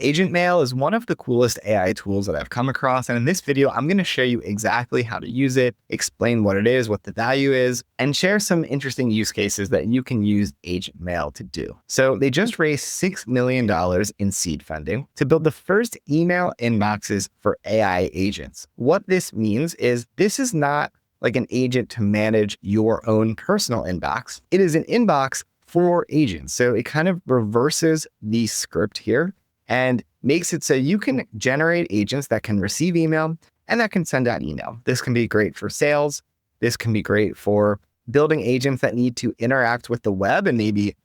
AgentMail is one of the coolest AI tools that I've come across. And in this video, I'm going to show you exactly how to use it, explain what it is, what the value is, and share some interesting use cases that you can use AgentMail to do. So they just raised $6 million in seed funding to build the first email inboxes for AI agents. What this means is this is not like an agent to manage your own personal inbox. It is an inbox for agents. So it kind of reverses the script here and makes it so you can generate agents that can receive email and that can send out email. This can be great for sales. This can be great for building agents that need to interact with the web and maybe,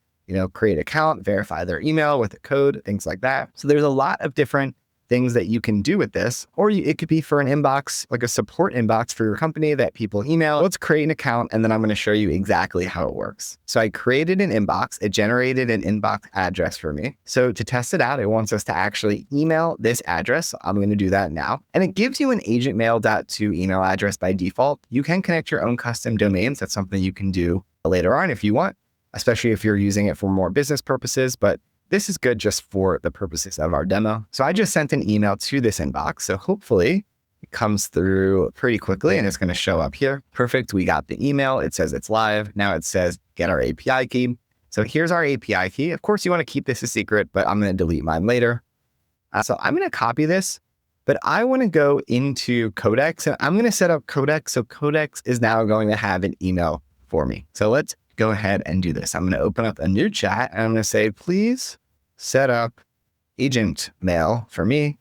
create an account, verify their email with a code, things like that. So there's a lot of different things that you can do with this, or it could be for an inbox, like a support inbox for your company that people email. Let's create an account, and then I'm going to show you exactly how it works. So I created an inbox. It generated an inbox address for me. So to test it out, it wants us to actually email this address. I'm going to do that now. And it gives you an AgentMail.to email address by default. You can connect your own custom domains. That's something you can do later on if you want, especially if you're using it for more business purposes. But this is good just for the purposes of our demo. So I just sent an email to this inbox. So hopefully it comes through pretty quickly and it's going to show up here. Perfect. We got the email. It says it's live. Now it says get our API key. So here's our API key. Of course, you want to keep this a secret, but I'm going to delete mine later. So I'm going to copy this, but I want to go into Codex and I'm going to set up Codex. So Codex is now going to have an email for me. So let's go ahead and do this. I'm going to open up a new chat and I'm going to say, please set up AgentMail for me.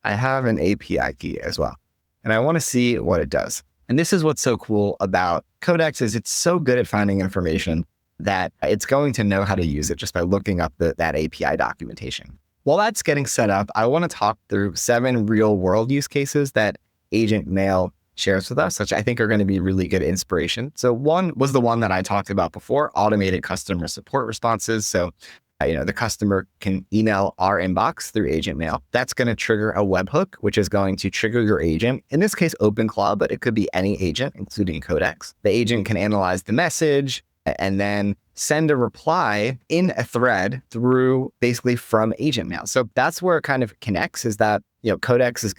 I have an API key as well. And I want to see what it does. And this is what's so cool about Codex is it's so good at finding information that it's going to know how to use it just by looking up that API documentation. While that's getting set up, I want to talk through 7 real world use cases that AgentMail shares with us, which I think are going to be really good inspiration. So one was the one that I talked about before, automated customer support responses. So, the customer can email our inbox through AgentMail. That's going to trigger a webhook, which is going to trigger your agent. In this case, OpenClaw, but it could be any agent, including Codex. The agent can analyze the message and then send a reply in a thread through basically from AgentMail. So that's where it kind of connects is that, Codex is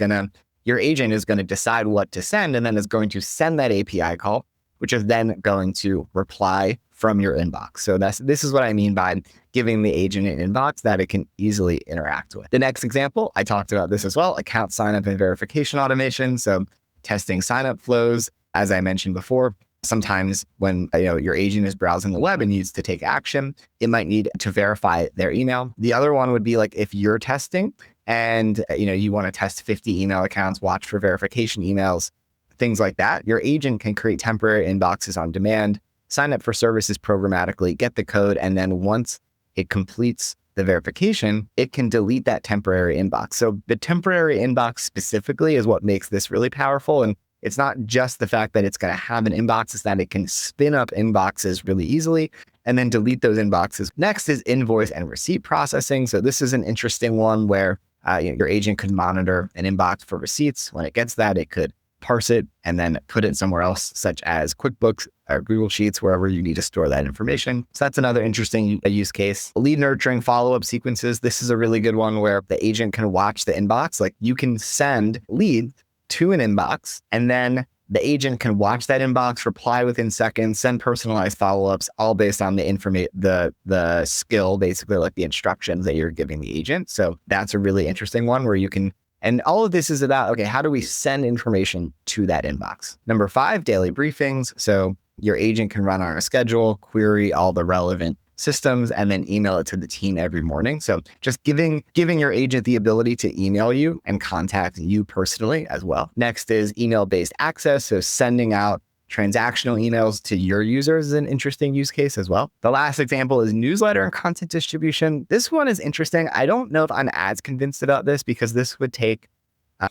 your agent is going to decide what to send and then is going to send that API call, which is then going to reply from your inbox. So this is what I mean by giving the agent an inbox that it can easily interact with. The next example, I talked about this as well, account signup and verification automation. So testing signup flows, as I mentioned before. Sometimes when your agent is browsing the web and needs to take action, it might need to verify their email. The other one would be like if you're testing and you want to test 50 email accounts, watch for verification emails, things like that. Your agent can create temporary inboxes on demand, sign up for services programmatically, get the code, and then once it completes the verification, it can delete that temporary inbox. So the temporary inbox specifically is what makes this really powerful. And it's not just the fact that it's going to have an inbox, it's that it can spin up inboxes really easily and then delete those inboxes. Next is invoice and receipt processing. So this is an interesting one where your agent could monitor an inbox for receipts. When it gets that, it could parse it and then put it somewhere else, such as QuickBooks or Google Sheets, wherever you need to store that information. So that's another interesting use case. Lead nurturing follow-up sequences. This is a really good one where the agent can watch the inbox. Like you can send leads to an inbox and then the agent can watch that inbox, reply within seconds, send personalized follow-ups, all based on the skill, basically like the instructions that you're giving the agent. So that's a really interesting one where you can, and all of this is about, okay, how do we send information to that inbox? Number 5, daily briefings. So your agent can run on a schedule, query all the relevant systems, and then email it to the team every morning. So just giving your agent the ability to email you and contact you personally as well. Next is email-based access. So sending out transactional emails to your users is an interesting use case as well. The last example is newsletter and content distribution. This one is interesting. I don't know if I'm as convinced about this because this would take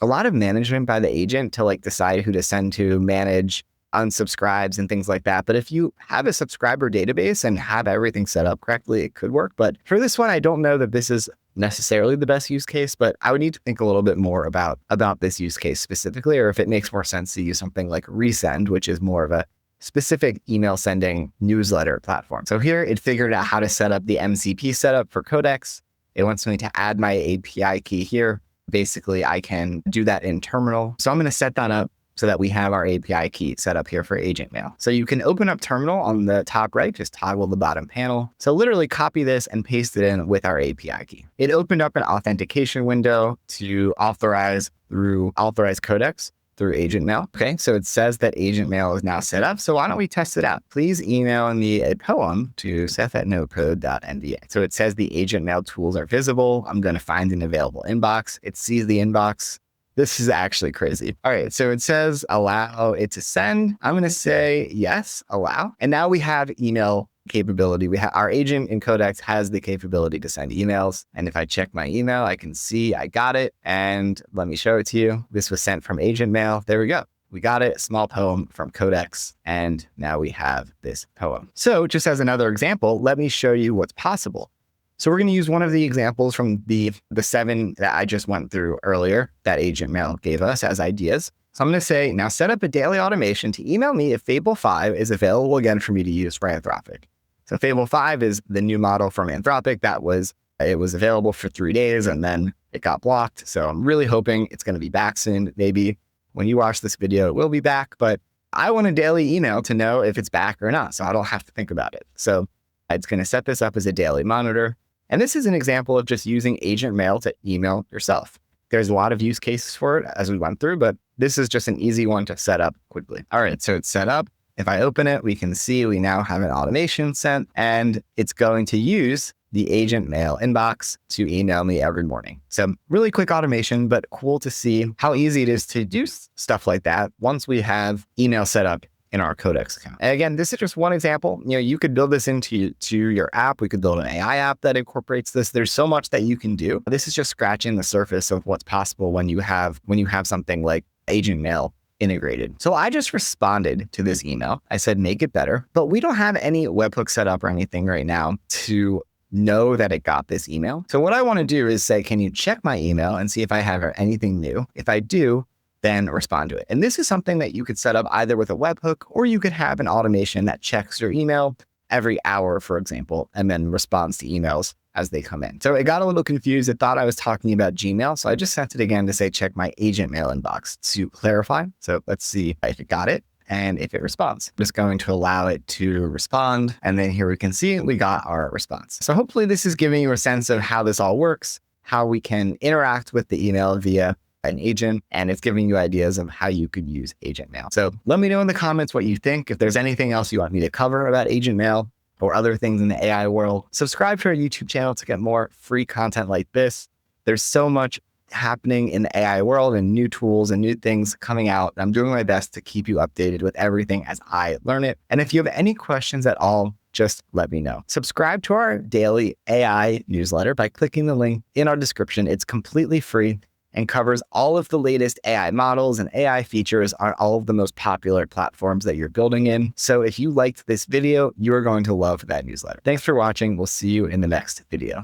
a lot of management by the agent to decide who to send to, manage unsubscribes and things like that. But if you have a subscriber database and have everything set up correctly, it could work. But for this one, I don't know that this is necessarily the best use case, but I would need to think a little bit more about this use case specifically, or if it makes more sense to use something like Resend, which is more of a specific email sending newsletter platform. So here it figured out how to set up the MCP setup for Codex. It wants me to add my API key here. Basically, I can do that in terminal. So I'm going to set that up so that we have our API key set up here for AgentMail. So you can open up terminal on the top right, just toggle the bottom panel. So literally copy this and paste it in with our API key. It opened up an authentication window to authorize through authorized codecs through AgentMail. Okay, so it says that AgentMail is now set up. So why don't we test it out? Please email me a poem to seth@nocode.nva. So it says the AgentMail tools are visible. I'm going to find an available inbox. It sees the inbox. This is actually crazy. All right, so it says allow it to send. I'm going to say yes, allow. And now we have email capability. We have our agent in Codex has the capability to send emails. And if I check my email, I can see I got it. And let me show it to you. This was sent from AgentMail. There we go. We got it, a small poem from Codex, and now we have this poem. So just as another example, let me show you what's possible. So we're going to use one of the examples from the 7 that I just went through earlier that AgentMail gave us as ideas. So I'm going to say, now set up a daily automation to email me if Fable 5 is available again for me to use for Anthropic. So Fable 5 is the new model from Anthropic it was available for 3 days and then it got blocked. So I'm really hoping it's going to be back soon. Maybe when you watch this video, it will be back, but I want a daily email to know if it's back or not, so I don't have to think about it. So it's going to set this up as a daily monitor. And this is an example of just using AgentMail to email yourself. There's a lot of use cases for it as we went through, but this is just an easy one to set up quickly. All right, so it's set up. If I open it, we can see we now have an automation sent, and it's going to use the AgentMail inbox to email me every morning. So really quick automation, but cool to see how easy it is to do stuff like that once we have email set up in our Codex account. And again, this is just one example. You could build this into your app. We could build an AI app that incorporates this. There's so much that you can do. This is just scratching the surface of what's possible when you have something like AgentMail integrated. So I just responded to this email. I said, make it better, but we don't have any webhook set up or anything right now to know that it got this email. So what I want to do is say, can you check my email and see if I have anything new? If I do, then respond to it. And this is something that you could set up either with a webhook, or you could have an automation that checks your email every hour, for example, and then responds to emails as they come in. So it got a little confused. It thought I was talking about Gmail. So I just sent it again to say, check my AgentMail inbox to clarify. So let's see if it got it and if it responds. I'm just going to allow it to respond. And then here we can see we got our response. So hopefully this is giving you a sense of how this all works, how we can interact with the email via an agent, and it's giving you ideas of how you could use AgentMail. So let me know in the comments what you think. If there's anything else you want me to cover about AgentMail or other things in the AI world, subscribe to our YouTube channel to get more free content like this. There's so much happening in the AI world and new tools and new things coming out. I'm doing my best to keep you updated with everything as I learn it. And if you have any questions at all, just let me know. Subscribe to our daily AI newsletter by clicking the link in our description. It's completely free and covers all of the latest AI models and AI features on all of the most popular platforms that you're building in. So if you liked this video, you're going to love that newsletter. Thanks for watching. We'll see you in the next video.